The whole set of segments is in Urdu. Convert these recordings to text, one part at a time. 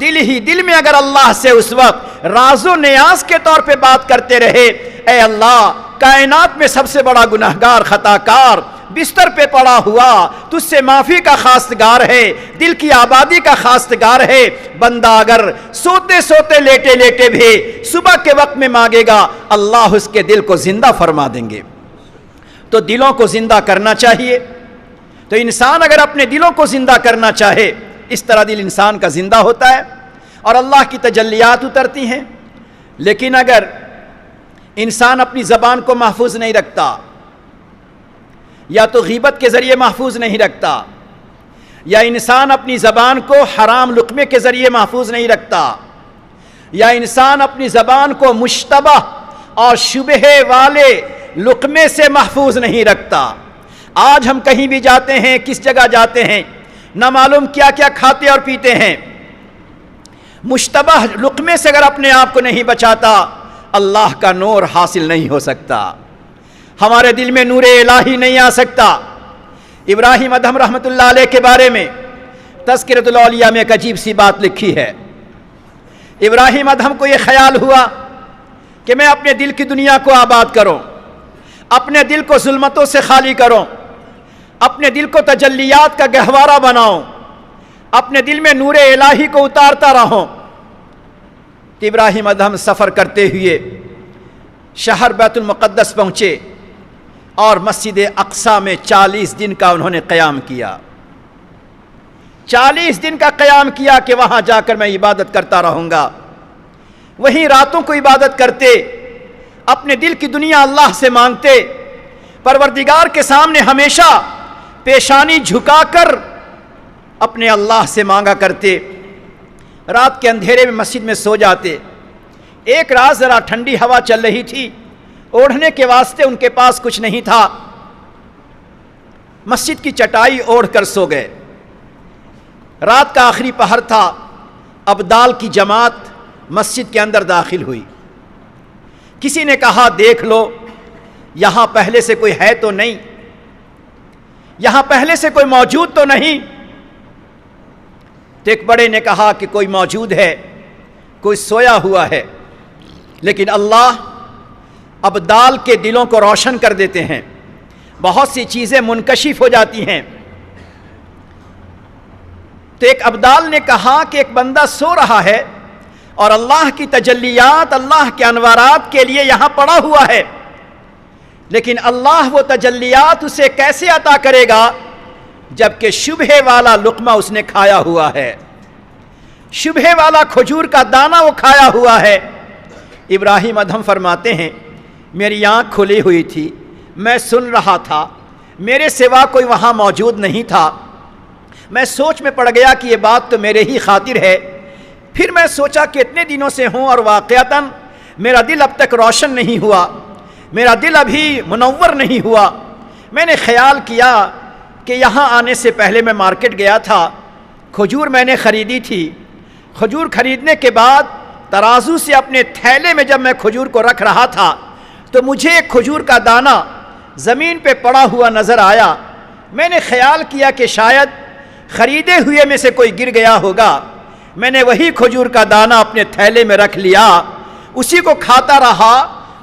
دل ہی دل میں اگر اللہ سے اس وقت راز و نیاز کے طور پہ بات کرتے رہے، اے اللہ کائنات میں سب سے بڑا گنہگار خطا کار بستر پہ پڑا ہوا تجھ سے معافی کا خواستگار ہے، دل کی آبادی کا خواستگار ہے، بندہ اگر سوتے سوتے لیٹے لیٹے بھی صبح کے وقت میں مانگے گا اللہ اس کے دل کو زندہ فرما دیں گے۔ تو دلوں کو زندہ کرنا چاہیے۔ تو انسان اگر اپنے دلوں کو زندہ کرنا چاہے، اس طرح دل انسان کا زندہ ہوتا ہے اور اللہ کی تجلیات اترتی ہیں۔ لیکن اگر انسان اپنی زبان کو محفوظ نہیں رکھتا، یا تو غیبت کے ذریعے محفوظ نہیں رکھتا، یا انسان اپنی زبان کو حرام لقمے کے ذریعے محفوظ نہیں رکھتا، یا انسان اپنی زبان کو مشتبہ اور شبہ والے لقمے سے محفوظ نہیں رکھتا۔ آج ہم کہیں بھی جاتے ہیں، کس جگہ جاتے ہیں، نہ معلوم کیا کیا کھاتے اور پیتے ہیں۔ مشتبہ لقمے سے اگر اپنے آپ کو نہیں بچاتا، اللہ کا نور حاصل نہیں ہو سکتا، ہمارے دل میں نور الہی نہیں آ سکتا۔ ابراہیم ادہم رحمۃ اللہ علیہ کے بارے میں تذکرۃ الاولیاء میں ایک عجیب سی بات لکھی ہے۔ ابراہیم ادہم کو یہ خیال ہوا کہ میں اپنے دل کی دنیا کو آباد کروں، اپنے دل کو ظلمتوں سے خالی کروں، اپنے دل کو تجلیات کا گہوارہ بناؤں، اپنے دل میں نور الہی کو اتارتا رہوں۔ تو ابراہیم ادہم سفر کرتے ہوئے شہر بیت المقدس پہنچے اور مسجد اقصیٰ میں 40 دن کا انہوں نے قیام کیا۔ 40 دن کا قیام کیا کہ وہاں جا کر میں عبادت کرتا رہوں گا۔ وہیں راتوں کو عبادت کرتے، اپنے دل کی دنیا اللہ سے مانگتے، پروردگار کے سامنے ہمیشہ پیشانی جھکا کر اپنے اللہ سے مانگا کرتے۔ رات کے اندھیرے میں مسجد میں سو جاتے۔ ایک رات ذرا ٹھنڈی ہوا چل رہی تھی، اوڑھنے کے واسطے ان کے پاس کچھ نہیں تھا، مسجد کی چٹائی اوڑھ کر سو گئے۔ رات کا آخری پہر تھا، ابدال کی جماعت مسجد کے اندر داخل ہوئی۔ کسی نے کہا دیکھ لو یہاں پہلے سے کوئی ہے تو نہیں، یہاں پہلے سے کوئی موجود تو نہیں۔ تو ایک بڑے نے کہا کہ کوئی موجود ہے، کوئی سویا ہوا ہے، لیکن اللہ ابدال کے دلوں کو روشن کر دیتے ہیں، بہت سی چیزیں منکشف ہو جاتی ہیں۔ تو ایک ابدال نے کہا کہ ایک بندہ سو رہا ہے اور اللہ کی تجلیات، اللہ کے انوارات کے لیے یہاں پڑا ہوا ہے، لیکن اللہ وہ تجلیات اسے کیسے عطا کرے گا جبکہ شبہ والا لقمہ اس نے کھایا ہوا ہے، شبہ والا کھجور کا دانہ وہ کھایا ہوا ہے۔ ابراہیم ادہم فرماتے ہیں میری آنکھ کھلی ہوئی تھی، میں سن رہا تھا، میرے سوا کوئی وہاں موجود نہیں تھا، میں سوچ میں پڑ گیا کہ یہ بات تو میرے ہی خاطر ہے۔ پھر میں سوچا کہ اتنے دنوں سے ہوں اور واقعتاً میرا دل اب تک روشن نہیں ہوا، میرا دل ابھی منور نہیں ہوا۔ میں نے خیال کیا کہ یہاں آنے سے پہلے میں مارکیٹ گیا تھا، کھجور میں نے خریدی تھی، کھجور خریدنے کے بعد ترازو سے اپنے تھیلے میں جب میں کھجور کو رکھ رہا تھا تو مجھے ایک کھجور کا دانہ زمین پہ پڑا ہوا نظر آیا۔ میں نے خیال کیا کہ شاید خریدے ہوئے میں سے کوئی گر گیا ہوگا، میں نے وہی کھجور کا دانہ اپنے تھیلے میں رکھ لیا، اسی کو کھاتا رہا۔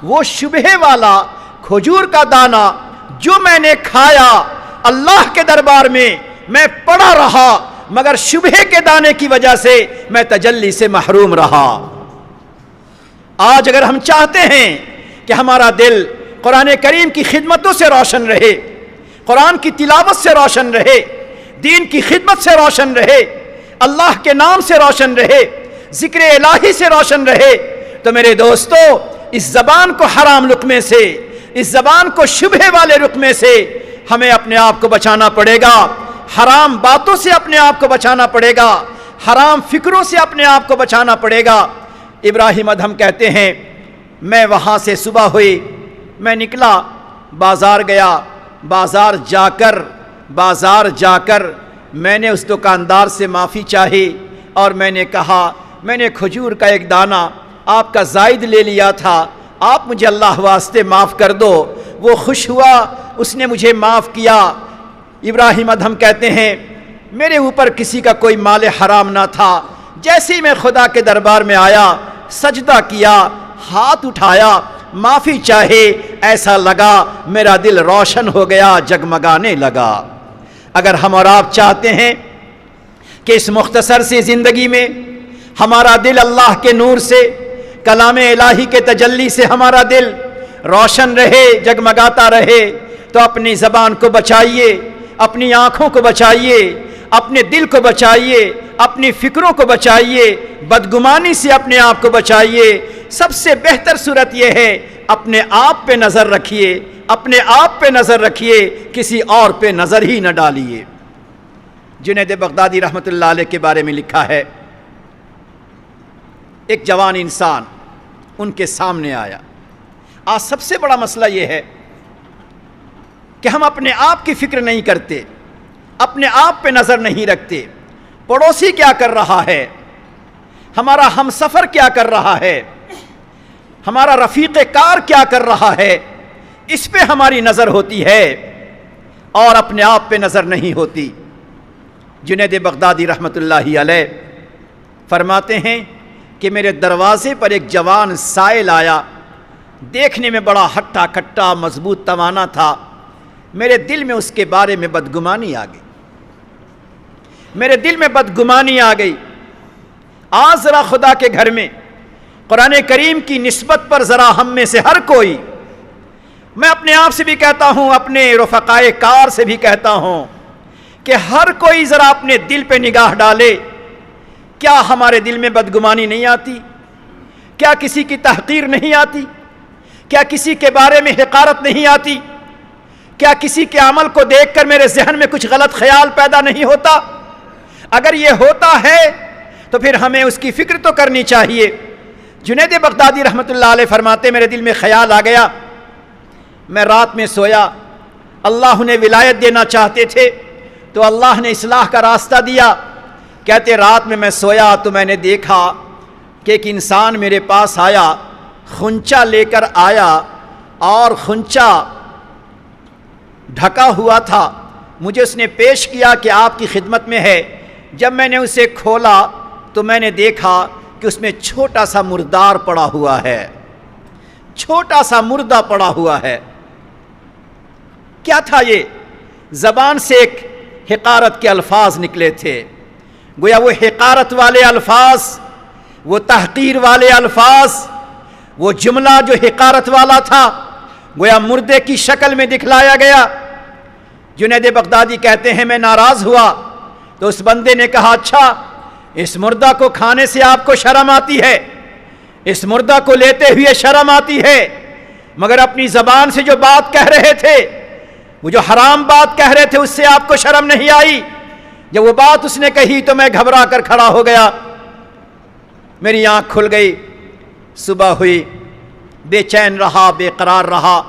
وہ شبہ والا کھجور کا دانہ جو میں نے کھایا، اللہ کے دربار میں پڑا رہا، مگر شبہ کے دانے کی وجہ سے میں تجلی سے محروم رہا۔ آج اگر ہم چاہتے ہیں کہ ہمارا دل قرآن کریم کی خدمتوں سے روشن رہے، قرآن کی تلاوت سے روشن رہے، دین کی خدمت سے روشن رہے، اللہ کے نام سے روشن رہے، ذکر الہی سے روشن رہے، تو میرے دوستو اس زبان کو حرام لقمے سے، اس زبان کو شبہ والے لقمے سے ہمیں اپنے آپ کو بچانا پڑے گا، حرام باتوں سے اپنے آپ کو بچانا پڑے گا، حرام فکروں سے اپنے آپ کو بچانا پڑے گا۔ ابراہیم ادہم کہتے ہیں میں وہاں سے صبح ہوئی، میں نکلا، بازار گیا، بازار جا کر میں نے اس دکاندار سے معافی چاہی اور میں نے کہا میں نے کھجور کا ایک دانہ آپ کا زائد لے لیا تھا، آپ مجھے اللہ واسطے معاف کر دو۔ وہ خوش ہوا، اس نے مجھے معاف کیا۔ ابراہیم ادہم کہتے ہیں میرے اوپر کسی کا کوئی مال حرام نہ تھا، جیسے ہی میں خدا کے دربار میں آیا، سجدہ کیا، ہاتھ اٹھایا، معافی چاہے، ایسا لگا میرا دل روشن ہو گیا، جگمگانے لگا۔ اگر ہم اور آپ چاہتے ہیں کہ اس مختصر سی زندگی میں ہمارا دل اللہ کے نور سے، کلام الہی کے تجلی سے ہمارا دل روشن رہے، جگمگاتا رہے، تو اپنی زبان کو بچائیے، اپنی آنکھوں کو بچائیے، اپنے دل کو بچائیے، اپنی فکروں کو بچائیے، بدگمانی سے اپنے آپ کو بچائیے۔ سب سے بہتر صورت یہ ہے اپنے آپ پہ نظر رکھیے، اپنے آپ پہ نظر رکھیے، کسی اور پہ نظر ہی نہ ڈالیے۔ جنید بغدادی رحمۃ اللہ علیہ کے بارے میں لکھا ہے، ایک جوان انسان ان کے سامنے آیا۔ آج سب سے بڑا مسئلہ یہ ہے کہ ہم اپنے آپ کی فکر نہیں کرتے، اپنے آپ پہ نظر نہیں رکھتے۔ پڑوسی کیا کر رہا ہے، ہمارا ہم سفر کیا کر رہا ہے، ہمارا رفیق کار کیا کر رہا ہے، اس پہ ہماری نظر ہوتی ہے اور اپنے آپ پہ نظر نہیں ہوتی۔ جنید بغدادی رحمۃ اللہ علیہ فرماتے ہیں کہ میرے دروازے پر ایک جوان سائل آیا، دیکھنے میں بڑا ہٹا کٹا مضبوط توانا تھا۔ میرے دل میں اس کے بارے میں بدگمانی آ گئی، میرے دل میں بدگمانی آ گئی۔ آج ذرا خدا کے گھر میں قرآن کریم کی نسبت پر ذرا ہم میں سے ہر کوئی، میں اپنے آپ سے بھی کہتا ہوں، اپنے رفقائے کار سے بھی کہتا ہوں کہ ہر کوئی ذرا اپنے دل پہ نگاہ ڈالے۔ کیا ہمارے دل میں بدگمانی نہیں آتی؟ کیا کسی کی تحقیر نہیں آتی؟ کیا کسی کے بارے میں حقارت نہیں آتی؟ کیا کسی کے عمل کو دیکھ کر میرے ذہن میں کچھ غلط خیال پیدا نہیں ہوتا؟ اگر یہ ہوتا ہے تو پھر ہمیں اس کی فکر تو کرنی چاہیے۔ جنید بغدادی رحمۃ اللہ علیہ فرماتے میرے دل میں خیال آ گیا، میں رات میں سویا، اللہ انہیں ولایت دینا چاہتے تھے تو اللہ نے اصلاح کا راستہ دیا۔ کہتے رات میں سویا تو میں نے دیکھا کہ ایک انسان میرے پاس آیا، خنچا لے کر آیا اور خنچا ڈھکا ہوا تھا، مجھے اس نے پیش کیا کہ آپ کی خدمت میں ہے۔ جب میں نے اسے کھولا تو میں نے دیکھا کہ اس میں چھوٹا سا مردار پڑا ہوا ہے، چھوٹا سا مردہ پڑا ہوا ہے۔ کیا تھا یہ؟ زبان سے ایک حقارت کے الفاظ نکلے تھے، گویا وہ حقارت والے الفاظ، وہ تحقیر والے الفاظ، وہ جملہ جو حقارت والا تھا گویا مردے کی شکل میں دکھلایا گیا۔ جنید بغدادی کہتے ہیں میں ناراض ہوا تو اس بندے نے کہا اچھا اس مردہ کو کھانے سے آپ کو شرم آتی ہے، اس مردہ کو لیتے ہوئے شرم آتی ہے، مگر اپنی زبان سے جو بات کہہ رہے تھے، وہ جو حرام بات کہہ رہے تھے، اس سے آپ کو شرم نہیں آئی؟ جب وہ بات اس نے کہی تو میں گھبرا کر کھڑا ہو گیا، میری آنکھ کھل گئی، صبح ہوئی، بے چین رہا، بے قرار رہا۔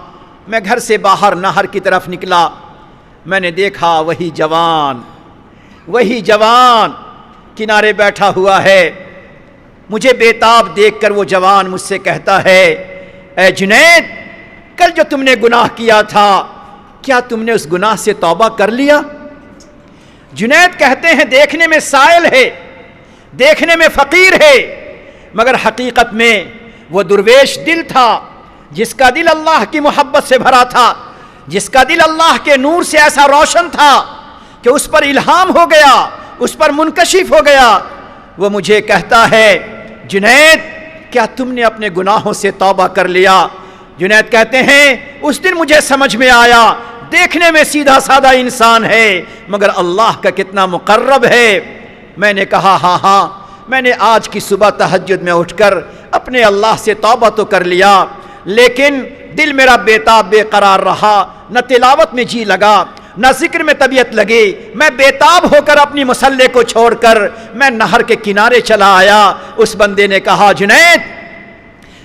میں گھر سے باہر نہر کی طرف نکلا، میں نے دیکھا وہی جوان کنارے بیٹھا ہوا ہے۔ مجھے بےتاب دیکھ کر وہ جوان مجھ سے کہتا ہے اے جنید، کل جو تم نے گناہ کیا تھا کیا تم نے اس گناہ سے توبہ کر لیا؟ جنید کہتے ہیں دیکھنے میں سائل ہے، دیکھنے میں فقیر ہے، مگر حقیقت میں وہ درویش دل تھا، جس کا دل اللہ کی محبت سے بھرا تھا، جس کا دل اللہ کے نور سے ایسا روشن تھا کہ اس پر الہام ہو گیا، اس پر منکشف ہو گیا۔ وہ مجھے کہتا ہے جنید کیا تم نے اپنے گناہوں سے توبہ کر لیا؟ جنید کہتے ہیں اس دن مجھے سمجھ میں آیا، دیکھنے میں سیدھا سادہ انسان ہے مگر اللہ کا کتنا مقرب ہے۔ میں نے کہا ہاں، میں نے آج کی صبح تہجد میں اٹھ کر اپنے اللہ سے توبہ تو کر لیا، لیکن دل میرا بےتاب بے قرار رہا، نہ تلاوت میں جی لگا، نہ ذکر میں طبیعت لگی۔ میں بےتاب ہو کر اپنی مصلے کو چھوڑ کر میں نہر کے کنارے چلا آیا۔ اس بندے نے کہا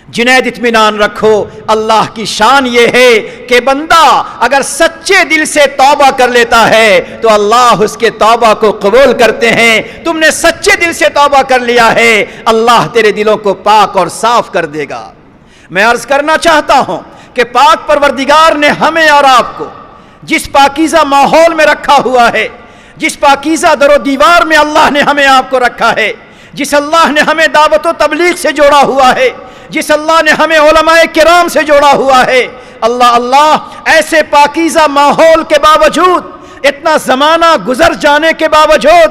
جنید اطمینان رکھو، اللہ کی شان یہ ہے کہ بندہ اگر سچے دل سے توبہ کر لیتا ہے تو اللہ اس کے توبہ کو قبول کرتے ہیں۔ تم نے سچے دل سے توبہ کر لیا ہے، اللہ تیرے دلوں کو پاک اور صاف کر دے گا۔ میں عرض کرنا چاہتا ہوں کہ پاک پروردگار نے ہمیں اور آپ کو جس پاکیزہ ماحول میں رکھا ہوا ہے، جس پاکیزہ در و دیوار میں اللہ نے ہمیں آپ کو رکھا ہے، جس اللہ نے ہمیں دعوت و تبلیغ سے جوڑا ہوا ہے، جس اللہ نے ہمیں علماء کرام سے جوڑا ہوا ہے، اللہ ایسے پاکیزہ ماحول کے باوجود، اتنا زمانہ گزر جانے کے باوجود،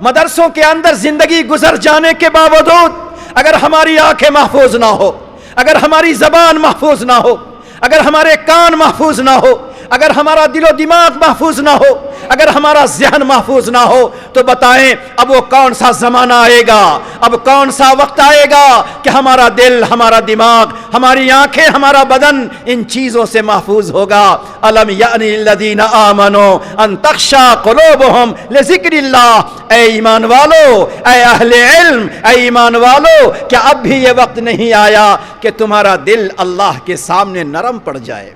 مدرسوں کے اندر زندگی گزر جانے کے باوجود، اگر ہماری آنکھیں محفوظ نہ ہو، اگر ہماری زبان محفوظ نہ ہو، اگر ہمارے کان محفوظ نہ ہو، اگر ہمارا دل و دماغ محفوظ نہ ہو، اگر ہمارا ذہن محفوظ نہ ہو، تو بتائیں اب وہ کون سا زمانہ آئے گا، اب کون سا وقت آئے گا کہ ہمارا دل، ہمارا دماغ، ہماری آنکھیں، ہمارا بدن ان چیزوں سے محفوظ ہوگا۔ الم یعنی للذین آمنوا ان تخشع قلوبہم لذکر اللہ، اے ایمان والو، اے اہل علم، اے ایمان والو، کیا اب بھی یہ وقت نہیں آیا کہ تمہارا دل اللہ کے سامنے نرم پڑ جائے؟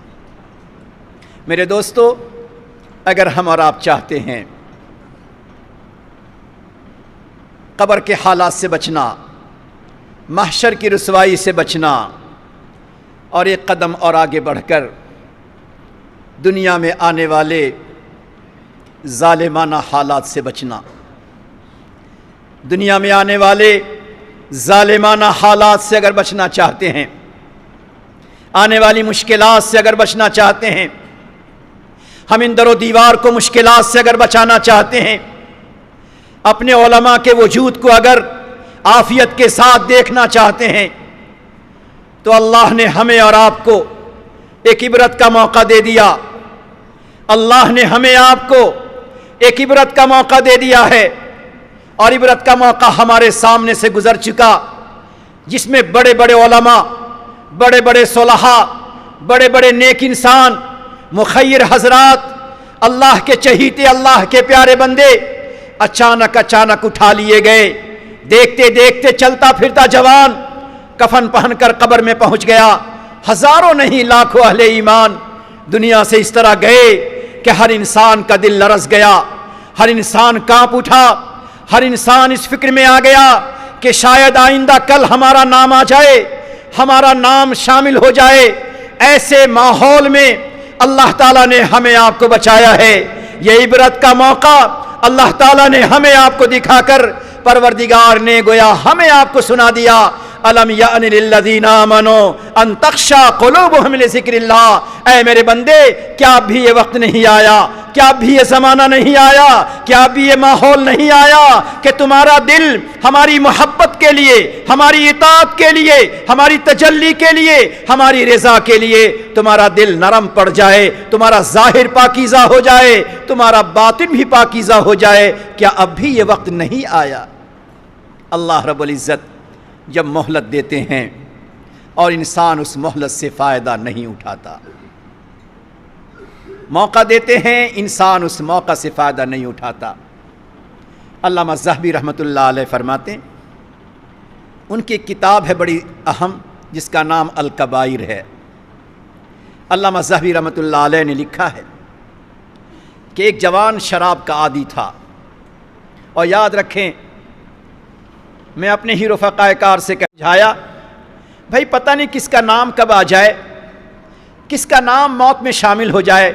میرے دوستو، اگر ہم اور آپ چاہتے ہیں قبر کے حالات سے بچنا، محشر کی رسوائی سے بچنا، اور ایک قدم اور آگے بڑھ کر دنیا میں آنے والے ظالمانہ حالات سے بچنا، دنیا میں آنے والے ظالمانہ حالات سے اگر بچنا چاہتے ہیں، آنے والی مشکلات سے اگر بچنا چاہتے ہیں، ہم ان در و دیوار کو مشکلات سے اگر بچانا چاہتے ہیں، اپنے علماء کے وجود کو اگر عافیت کے ساتھ دیکھنا چاہتے ہیں، تو اللہ نے ہمیں اور آپ کو ایک عبرت کا موقع دے دیا۔ اللہ نے ہمیں آپ کو ایک عبرت کا موقع دے دیا ہے، اور عبرت کا موقع ہمارے سامنے سے گزر چکا، جس میں بڑے بڑے علماء، بڑے بڑے صلحاء، بڑے بڑے نیک انسان، مخیر حضرات، اللہ کے چہیتے، اللہ کے پیارے بندے اچانک اٹھا لیے گئے۔ دیکھتے دیکھتے چلتا پھرتا جوان کفن پہن کر قبر میں پہنچ گیا۔ ہزاروں نہیں لاکھوں اہل ایمان دنیا سے اس طرح گئے کہ ہر انسان کا دل لرز گیا، ہر انسان کانپ اٹھا، ہر انسان اس فکر میں آ گیا کہ شاید آئندہ کل ہمارا نام آ جائے، ہمارا نام شامل ہو جائے۔ ایسے ماحول میں اللہ تعالیٰ نے ہمیں آپ کو بچایا ہے۔ یہ عبرت کا موقع اللہ تعالیٰ نے ہمیں آپ کو دکھا کر، پروردگار نے گویا ہمیں آپ کو سنا دیا۔ الم یعن للذین آمنوا ان تخشع قلوبہم لذکر اللہ، اے میرے بندے، کیا اب بھی یہ وقت نہیں آیا، کیا اب بھی یہ زمانہ نہیں آیا، کیا اب بھی یہ ماحول نہیں آیا کہ تمہارا دل ہماری محبت کے لیے، ہماری اطاعت کے لیے، ہماری تجلی کے لیے، ہماری رضا کے لیے تمہارا دل نرم پڑ جائے، تمہارا ظاہر پاکیزہ ہو جائے، تمہارا باطن بھی پاکیزہ ہو جائے؟ کیا اب بھی یہ وقت نہیں آیا؟ اللہ رب العزت جب مہلت دیتے ہیں اور انسان اس مہلت سے فائدہ نہیں اٹھاتا، موقع دیتے ہیں، انسان اس موقع سے فائدہ نہیں اٹھاتا۔ علامہ ذہبی رحمۃ اللہ علیہ فرماتے ہیں، ان کی کتاب ہے بڑی اہم جس کا نام الکبائر ہے۔ علامہ ذہبی رحمۃ اللہ علیہ نے لکھا ہے کہ ایک جوان شراب کا عادی تھا، اور یاد رکھیں، میں اپنے ہی رفقائے کار سے سمجھایا، بھائی پتہ نہیں کس کا نام کب آ جائے، کس کا نام موت میں شامل ہو جائے۔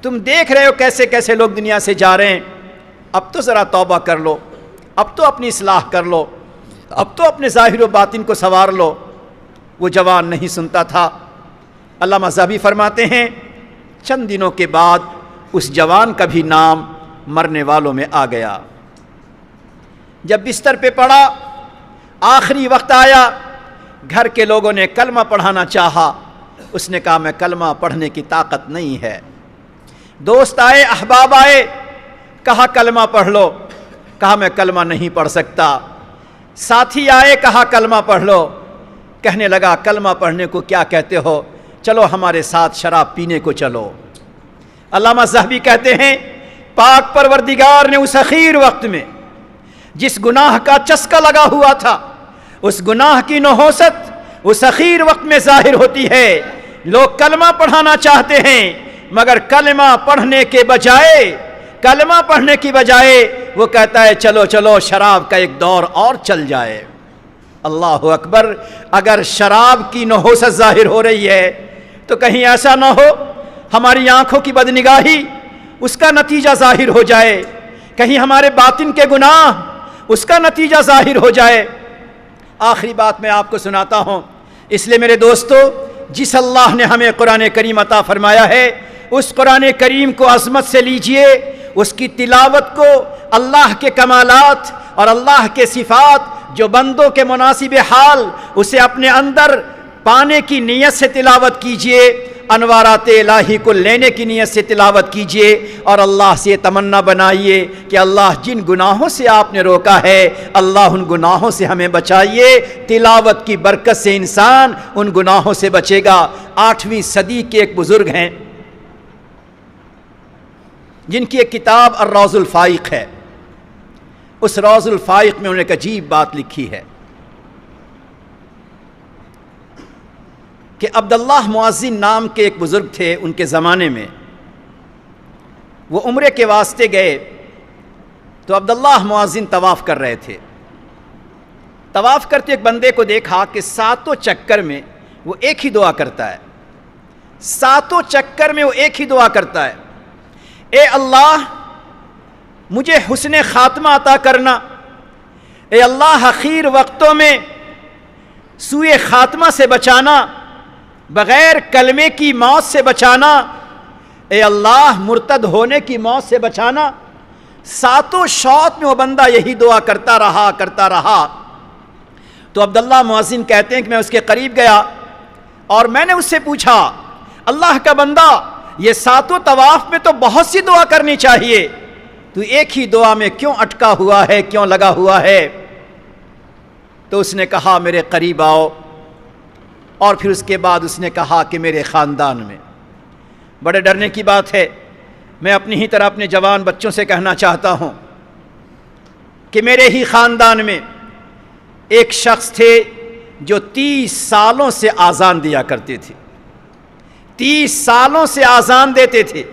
تم دیکھ رہے ہو کیسے کیسے لوگ دنیا سے جا رہے ہیں، اب تو ذرا توبہ کر لو، اب تو اپنی اصلاح کر لو، اب تو اپنے ظاہر و باطن کو سنوار لو۔ وہ جوان نہیں سنتا تھا۔ علامہ ذہبی فرماتے ہیں، چند دنوں کے بعد اس جوان کا بھی نام مرنے والوں میں آ گیا۔ جب بستر پہ پڑا، آخری وقت آیا، گھر کے لوگوں نے کلمہ پڑھانا چاہا، اس نے کہا میں کلمہ پڑھنے کی طاقت نہیں ہے۔ دوست آئے، احباب آئے، کہا کلمہ پڑھ لو، کہا میں کلمہ نہیں پڑھ سکتا۔ ساتھی آئے، کہا کلمہ پڑھ لو، کہنے لگا کلمہ پڑھنے کو کیا کہتے ہو، چلو ہمارے ساتھ شراب پینے کو چلو۔ علامہ ذہبی کہتے ہیں، پاک پروردگار نے اس اخیر وقت میں جس گناہ کا چسکا لگا ہوا تھا، اس گناہ کی نحوست اس اخیر وقت میں ظاہر ہوتی ہے۔ لوگ کلمہ پڑھانا چاہتے ہیں، مگر کلمہ پڑھنے کے بجائے، کلمہ پڑھنے کی بجائے وہ کہتا ہے چلو چلو شراب کا ایک دور اور چل جائے۔ اللہ اکبر! اگر شراب کی نحوست ظاہر ہو رہی ہے تو کہیں ایسا نہ ہو ہماری آنکھوں کی بدنگاہی اس کا نتیجہ ظاہر ہو جائے، کہیں ہمارے باطن کے گناہ اس کا نتیجہ ظاہر ہو جائے۔ آخری بات میں آپ کو سناتا ہوں، اس لیے میرے دوستو، جس اللہ نے ہمیں قرآن کریم عطا فرمایا ہے اس قرآن کریم کو عظمت سے لیجئے، اس کی تلاوت کو اللہ کے کمالات اور اللہ کے صفات جو بندوں کے مناسب حال اسے اپنے اندر پانے کی نیت سے تلاوت کیجئے، انوارات الہی کو لینے کی نیت سے تلاوت کیجئے، اور اللہ سے یہ تمنا بنائیے کہ اللہ جن گناہوں سے آپ نے روکا ہے اللہ ان گناہوں سے ہمیں بچائیے۔ تلاوت کی برکت سے انسان ان گناہوں سے بچے گا۔ 8ویں صدی کے ایک بزرگ ہیں جن کی ایک کتاب الروض الفائق ہے، اس روض الفائق میں انہوں نے ایک عجیب بات لکھی ہے کہ عبداللہ مؤذن نام کے ایک بزرگ تھے ان کے زمانے میں، وہ عمرے کے واسطے گئے تو عبداللہ مؤذن طواف کر رہے تھے۔ طواف کرتے ایک بندے کو دیکھا کہ 7 چکر میں وہ ایک ہی دعا کرتا ہے، 7 چکر میں وہ ایک ہی دعا کرتا ہے، اے اللہ مجھے حسن خاتمہ عطا کرنا، اے اللہ اخیر وقتوں میں سوء خاتمہ سے بچانا، بغیر کلمے کی موت سے بچانا، اے اللہ مرتد ہونے کی موت سے بچانا۔ 7 شوط میں وہ بندہ یہی دعا کرتا رہا۔ تو عبداللہ مؤذن کہتے ہیں کہ میں اس کے قریب گیا اور میں نے اس سے پوچھا، اللہ کا بندہ یہ 7 طواف میں تو بہت سی دعا کرنی چاہیے، تو ایک ہی دعا میں کیوں اٹکا ہوا ہے، کیوں لگا ہوا ہے؟ تو اس نے کہا میرے قریب آؤ، اور پھر اس کے بعد اس نے کہا کہ میرے خاندان میں، بڑے ڈرنے کی بات ہے، میں اپنی ہی طرح اپنے جوان بچوں سے کہنا چاہتا ہوں کہ میرے ہی خاندان میں ایک شخص تھے جو 30 سالوں سے آذان دیا کرتے تھے، 30 سالوں سے آذان دیتے تھے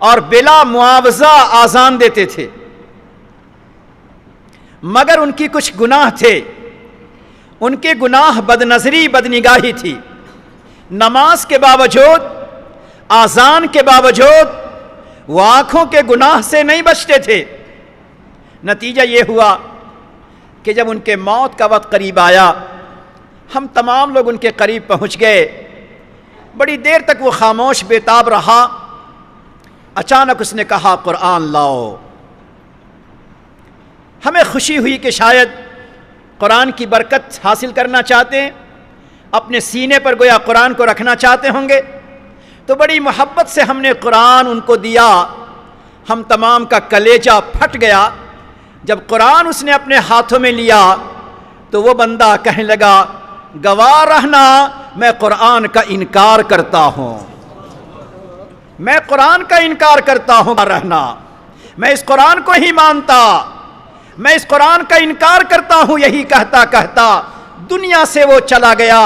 اور بلا معاوضہ آذان دیتے تھے، مگر ان کی کچھ گناہ تھے، ان کے گناہ بد نظری بد نگاہی تھی، نماز کے باوجود آذان کے باوجود وہ آنکھوں کے گناہ سے نہیں بچتے تھے۔ نتیجہ یہ ہوا کہ جب ان کے موت کا وقت قریب آیا ہم تمام لوگ ان کے قریب پہنچ گئے، بڑی دیر تک وہ خاموش بے تاب رہا، اچانک اس نے کہا قرآن لاؤ۔ ہمیں خوشی ہوئی کہ شاید قرآن کی برکت حاصل کرنا چاہتے ہیں، اپنے سینے پر گویا قرآن کو رکھنا چاہتے ہوں گے، تو بڑی محبت سے ہم نے قرآن ان کو دیا، ہم تمام کا کلیجہ پھٹ گیا۔ جب قرآن اس نے اپنے ہاتھوں میں لیا تو وہ بندہ کہنے لگا گواہ رہنا میں قرآن کا انکار کرتا ہوں، میں قرآن کا انکار کرتا ہوں، رہنا میں اس قرآن کو ہی مانتا، میں اس قرآن کا انکار کرتا ہوں، یہی کہتا کہتا دنیا سے وہ چلا گیا۔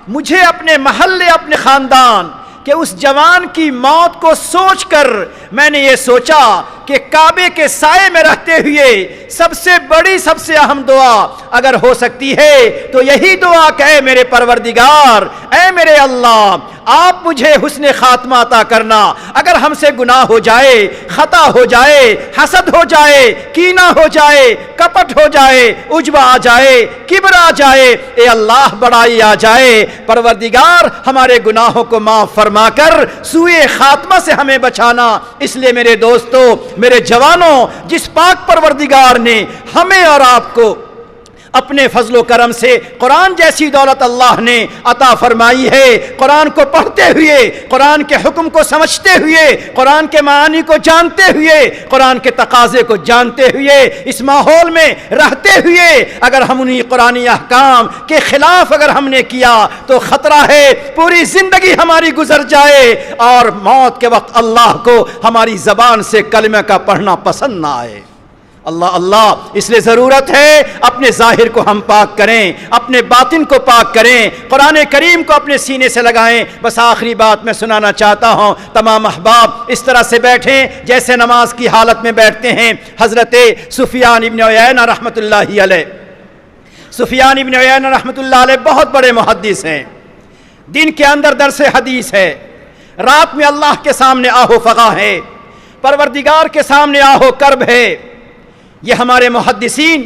مجھے اپنے محلے اپنے خاندان کہ اس جوان کی موت کو سوچ کر میں نے یہ سوچا کہ کعبے کے سائے میں رہتے ہوئے سب سے بڑی سب سے اہم دعا اگر ہو سکتی ہے تو یہی دعا کہ اے میرے پروردگار، اے میرے اللہ، آپ مجھے حسن خاتمہ عطا کرنا۔ اگر ہم سے گناہ ہو جائے، خطا ہو جائے، حسد ہو جائے، کینہ ہو جائے، کپٹ ہو جائے، عجب آ جائے، کبر آ جائے، اے اللہ بڑائی آ جائے، پروردگار ہمارے گناہوں کو معاف فرما کر سوئے خاتمہ سے ہمیں بچانا۔ اس لیے میرے دوستو، میرے جوانوں، جس پاک پروردگار نے ہمیں اور آپ کو اپنے فضل و کرم سے قرآن جیسی دولت اللہ نے عطا فرمائی ہے، قرآن کو پڑھتے ہوئے، قرآن کے حکم کو سمجھتے ہوئے، قرآن کے معانی کو جانتے ہوئے، قرآن کے تقاضے کو جانتے ہوئے، اس ماحول میں رہتے ہوئے اگر ہم انہی قرآنی احکام کے خلاف اگر ہم نے کیا تو خطرہ ہے پوری زندگی ہماری گزر جائے اور موت کے وقت اللہ کو ہماری زبان سے کلمہ کا پڑھنا پسند نہ آئے۔ اللہ اللہ، اس لیے ضرورت ہے اپنے ظاہر کو ہم پاک کریں، اپنے باطن کو پاک کریں، قرآن کریم کو اپنے سینے سے لگائیں۔ بس آخری بات میں سنانا چاہتا ہوں، تمام احباب اس طرح سے بیٹھیں جیسے نماز کی حالت میں بیٹھتے ہیں۔ حضرت سفیان ابن عیینہ رحمۃ اللہ علیہ، سفیان ابن عیینہ رحمۃ اللہ علیہ بہت بڑے محدث ہیں، دن کے اندر درس حدیث ہے، رات میں اللہ کے سامنے آہو فغاں ہے، پروردگار کے سامنے آہو کرب ہے۔ یہ ہمارے محدثین